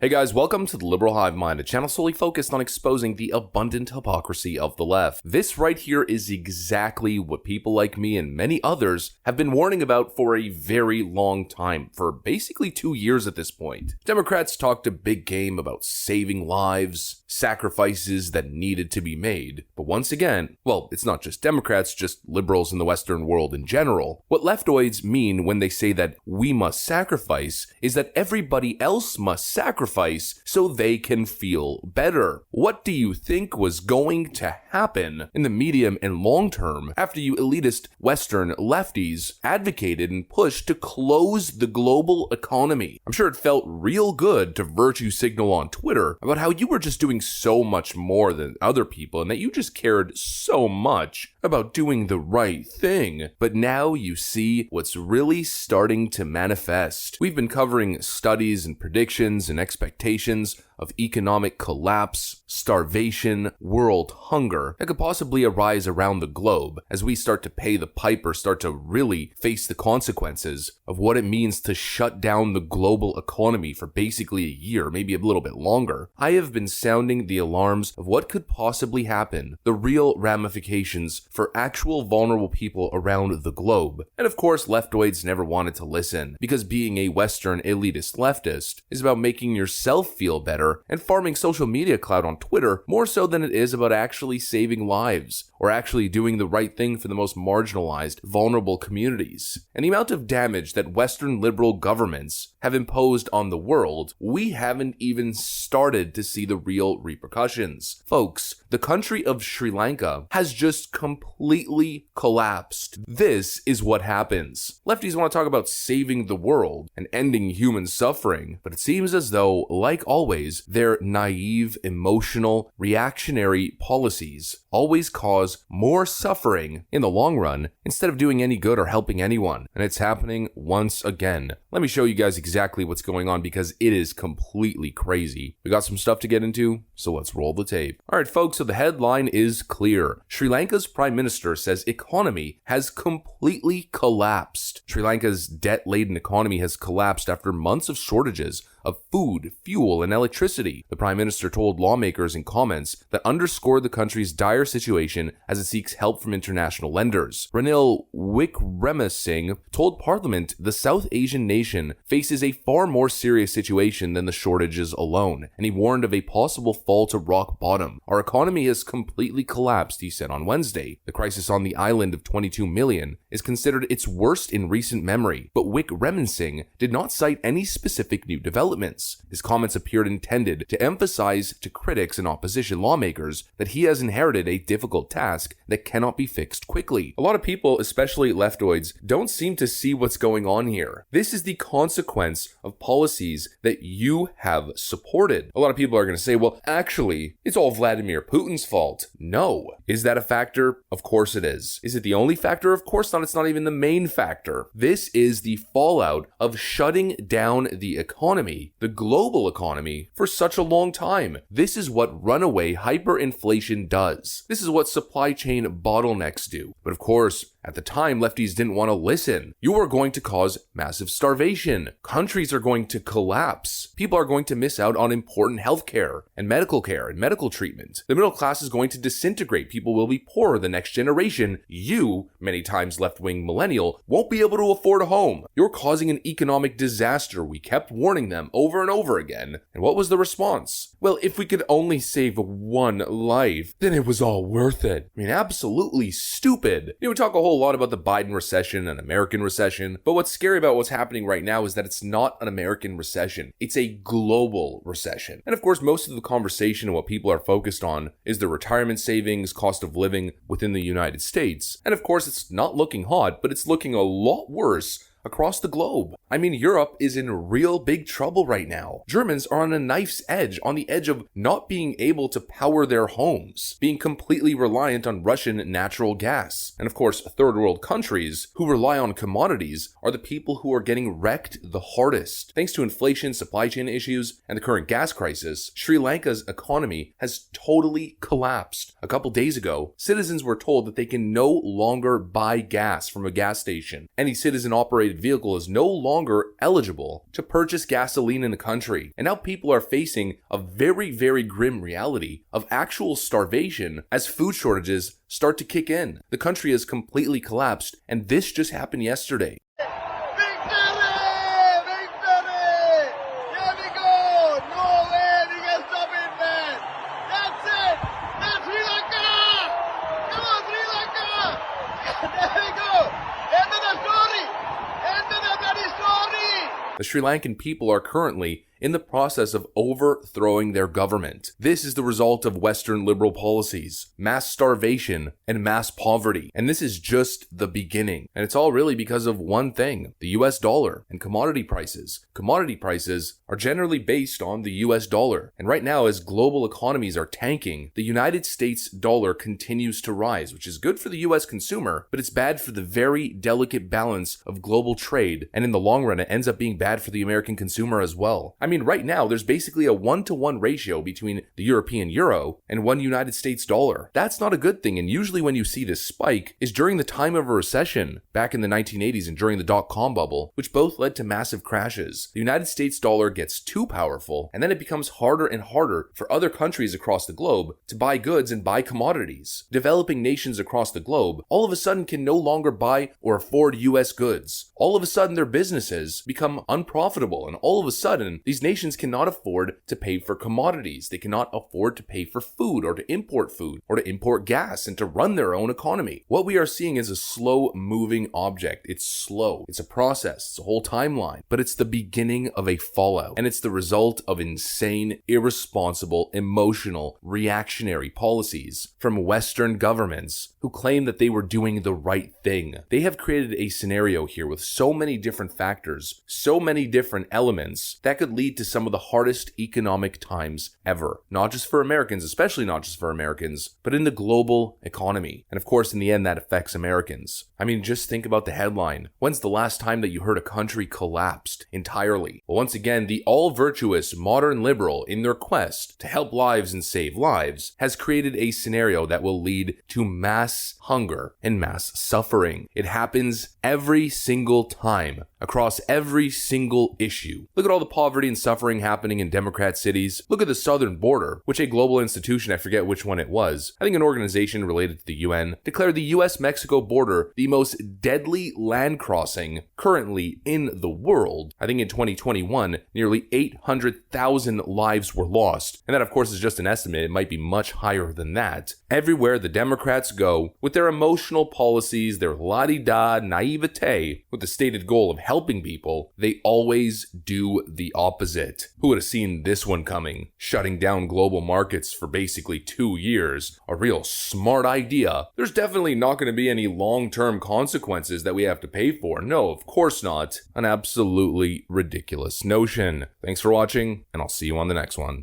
Hey guys, welcome to the Liberal Hive Mind, a channel solely focused on exposing the abundant hypocrisy of the left. This right here is exactly what people like me and many others have been warning about for a very long time, for basically 2 years at this point. Democrats talked a big game about saving lives, sacrifices that needed to be made. But once again, well, it's not just Democrats, just liberals in the Western world in general. What leftoids mean when they say that we must sacrifice is that everybody else must sacrifice so they can feel better. What do you think was going to happen in the medium and long term after you elitist Western lefties advocated and pushed to close the global economy? I'm sure it felt real good to virtue signal on Twitter about how you were just doing so much more than other people and that you just cared so much about doing the right thing. But now you see what's really starting to manifest. We've been covering studies and predictions and expectations of economic collapse, starvation, world hunger that could possibly arise around the globe as we start to pay the piper, start to really face the consequences of what it means to shut down the global economy for basically a year, maybe a little bit longer. I have been sounding the alarms of what could possibly happen, the real ramifications for actual vulnerable people around the globe. And of course, leftoids never wanted to listen, because being a Western elitist leftist is about making yourself feel better and farming social media clout on Twitter more so than it is about actually saving lives or actually doing the right thing for the most marginalized, vulnerable communities. And the amount of damage that Western liberal governments have imposed on the world, we haven't even started to see the real repercussions. Folks, the country of Sri Lanka has just completely collapsed. This is what happens. Lefties want to talk about saving the world and ending human suffering, but it seems as though, like always, their naive, emotional, reactionary policies always cause more suffering in the long run instead of doing any good or helping anyone. And it's happening once again. Let me show you guys exactly what's going on because it is completely crazy. We got some stuff to get into, so let's roll the tape. Alright folks, so the headline is clear. Sri Lanka's prime minister says economy has completely collapsed. Sri Lanka's debt-laden economy has collapsed after months of shortages of food, fuel, and electricity. The Prime Minister told lawmakers in comments that underscored the country's dire situation as it seeks help from international lenders. Ranil Wickremesinghe told Parliament the South Asian nation faces a far more serious situation than the shortages alone, and he warned of a possible fall to rock bottom. Our economy has completely collapsed, he said on Wednesday. The crisis on the island of 22 million is considered its worst in recent memory, but Wickremesinghe did not cite any specific new developments. His comments appeared intended to emphasize to critics and opposition lawmakers that he has inherited a difficult task that cannot be fixed quickly. A lot of people, especially leftoids, don't seem to see what's going on here. This is the consequence of policies that you have supported. A lot of people are going to say, well, actually, it's all Vladimir Putin's fault. No. Is that a factor? Of course it is. Is it the only factor? Of course not. It's not even the main factor. This is the fallout of shutting down the economy, the global economy, for such a long time. This is what runaway hyperinflation does. This is what supply chain bottlenecks do. But of course, at the time, lefties didn't want to listen. You are going to cause massive starvation. Countries are going to collapse. People are going to miss out on important healthcare and medical treatment. The middle class is going to disintegrate. People will be poorer. The next generation, you, many times left-wing millennial, won't be able to afford a home. You're causing an economic disaster. We kept warning them over and over again. And what was the response? Well, if we could only save one life, then it was all worth it. I mean, absolutely stupid. We talk a whole lot about the Biden recession and American recession, but what's scary about what's happening right now is that it's not an American recession. It's a global recession. And of course, most of the conversation and what people are focused on is the retirement savings, cost of living within the United States. And of course, it's not looking hot, but it's looking a lot worse across the globe. I mean, Europe is in real big trouble right now. Germans are on a knife's edge, on the edge of not being able to power their homes, being completely reliant on Russian natural gas. And of course, third world countries who rely on commodities are the people who are getting wrecked the hardest. Thanks to inflation, supply chain issues, and the current gas crisis, Sri Lanka's economy has totally collapsed. A couple days ago, citizens were told that they can no longer buy gas from a gas station. Any citizen operated operated vehicle is no longer eligible to purchase gasoline in the country. And now people are facing a very, very grim reality of actual starvation as food shortages start to kick in. The country has completely collapsed, and this just happened yesterday. The Sri Lankan people are currently in the process of overthrowing their government. This is the result of Western liberal policies, mass starvation, and mass poverty. And this is just the beginning. And it's all really because of one thing, the US dollar and commodity prices. Commodity prices are generally based on the US dollar. And right now, as global economies are tanking, the United States dollar continues to rise, which is good for the US consumer, but it's bad for the very delicate balance of global trade. And in the long run, it ends up being bad for the American consumer as well. I mean, right now, there's basically a 1-to-1 ratio between the European euro and one United States dollar. That's not a good thing, and usually when you see this spike is during the time of a recession, back in the 1980s and during the dot-com bubble, which both led to massive crashes. The United States dollar gets too powerful, and then it becomes harder and harder for other countries across the globe to buy goods and buy commodities. Developing nations across the globe all of a sudden can no longer buy or afford US goods. All of a sudden, their businesses become unprofitable, and all of a sudden, these nations cannot afford to pay for commodities. They cannot afford to pay for food or to import gas and to run their own economy. What we are seeing is a slow moving object. It's slow. It's a process. It's a whole timeline, but it's the beginning of a fallout, and it's the result of insane, irresponsible, emotional, reactionary policies from Western governments who claim that they were doing the right thing. They have created a scenario here with so many different factors, so many different elements that could lead to some of the hardest economic times ever. Not just for Americans, especially not just for Americans, but in the global economy. And of course, in the end, that affects Americans. I mean, just think about the headline. When's the last time that you heard a country collapsed entirely? Well, once again, the all-virtuous modern liberal, in their quest to help lives and save lives, has created a scenario that will lead to mass hunger and mass suffering. It happens every single time, across every single issue. Look at all the poverty and suffering happening in Democrat cities. Look at the southern border, which a global institution, I forget which one it was, I think an organization related to the UN, declared the US-Mexico border the most deadly land crossing currently in the world. I think in 2021, nearly 800,000 lives were lost. And that, of course, is just an estimate. It might be much higher than that. Everywhere the Democrats go, with their emotional policies, their la-di-da naivete, with the stated goal of helping people, they always do the opposite. Who would have seen this one coming? Shutting down global markets for basically 2 years. A real smart idea. There's definitely not going to be any long-term consequences that we have to pay for. No, of course not. An absolutely ridiculous notion. Thanks for watching, and I'll see you on the next one.